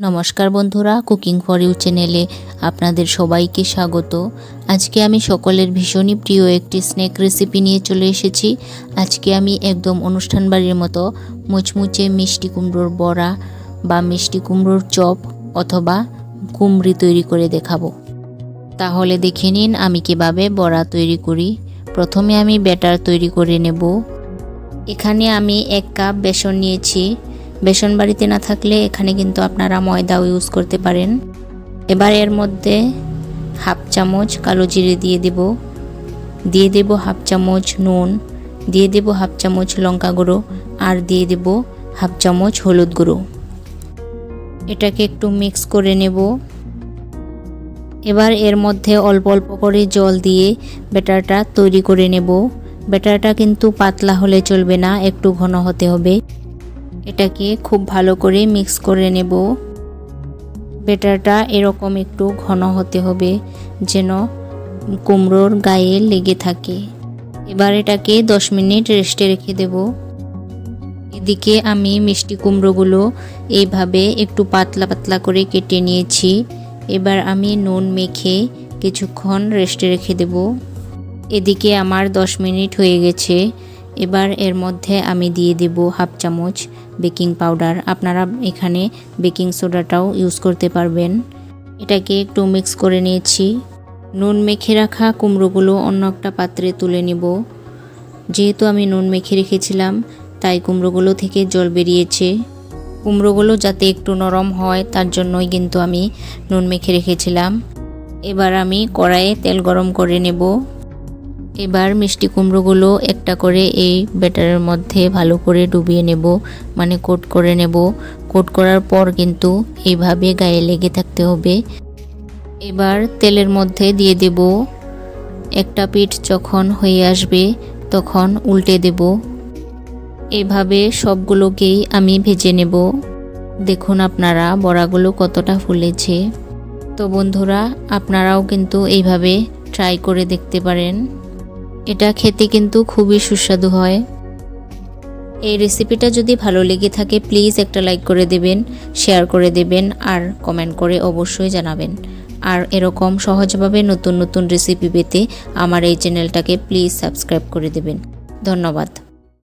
नमस्कार बंधुरा कुकिंग फर इउ चैनेले आपनादेर सबाइके स्वागत। आज के आमी सकलेर भीषण प्रिय एक स्नैक रेसिपि निये चले एसेछि। आज के आमी एकदम अनुष्ठान बाड़ीर मतो मुचमुचे मिष्टि कुमड़ोर बड़ा बा मिष्टि कुमड़ोर चप अथवा कुमड़ी तैरी करे देखाबो। ताहले देखे निन आमी किभाबे बड़ा तैरी करी। प्रथमे आमी बैटार तैरी करे नेब। एखाने आमी 1 काप बेसन नियेछि। बेसन बाड़ीते ना थाकले एखाने किन्तु आपनारा मयदाओ यूज करते पारेन। एबार एर मध्य हाफ चामच कालो जिरे दिए देब हाफ चामच नुन, दिए देब हाफ चामच लंका गुঁড়ো और दिए देब हाफ चामच हलुद गुঁড়ো। एटाके एकटू मिक्स करे नेब। एबार एर मध्य अल्प अल्प करे जल दिए बैटारटा तैरी करे नेब। बैटारटा किन्तु पातला होले चलबे ना, एकटू घन होते होबे। एटाके खूब भालो करे मिक्स करे नेब। बैटारटा एरकम एकटू घन होते होबे जेन कुमड़ोर गाये लेगे थाके। एबार एटाके 10 मिनिट रेस्टे रेखे देब। एदिके आमी मिष्टि कुमड़ोगुलो एइभाबे एकटू पातला पातला करे केटे निয়েছি। एबार आमी नुन मेखे किछुक्षण रेस्टे रेखे देब। एदिके आमार 10 मिनिट हये गेছে। एबार एर मध्य आमी दिए देब हाफ चामच बेकिंग पाउडार। आपनारा एखाने बेकिंग सोडाटाओ यूज करते पारबेन। एटाके एकटू मिक्स करे निয়েছি। नुन मेखे राखा कुमड़ोगुलो अन्य एकटा पात्रे तुले निब। जेहेतु आमी नुन मेखे रेखेछिलाम ताई कुमड़ोगुलो थेके जल बेरिয়েছে। कुमड़ोगुलो जाते एकटू नरम हय तार जन्यई किन्तु आमी नुन मेखे रेखेछिलाम। एबार आमी कड़ाइये तेल गरम करे नेब। एबार मिष्टि कुमड़ोगुलो एकटा करे এই ব্যাটারের মধ্যে ভালো করে ডুবিয়ে নেব, মানে কোট করে নেব। কোট করার পর কিন্তু এইভাবে গায়ে লেগে থাকতে হবে। এবার তেলের মধ্যে দিয়ে দেব। একটা পিঠ যখন হয়ে আসবে তখন উল্টে দেব। এইভাবে সবগুলোকেই আমি ভেজে নেব। দেখুন আপনারা বড়াগুলো কতটা ফুলেছে। তো বন্ধুরা আপনারাও কিন্তু এইভাবে ট্রাই করে দেখতে পারেন। এটা খেতে কিন্তু খুবই সুস্বাদু হয়। এই রেসিপিটা যদি ভালো লেগে থাকে প্লিজ একটা লাইক করে দেবেন, শেয়ার করে দেবেন আর কমেন্ট করে অবশ্যই জানাবেন। আর এরকম সহজভাবে নতুন নতুন রেসিপি পেতে আমার এই চ্যানেলটাকে প্লিজ সাবস্ক্রাইব করে দেবেন। ধন্যবাদ।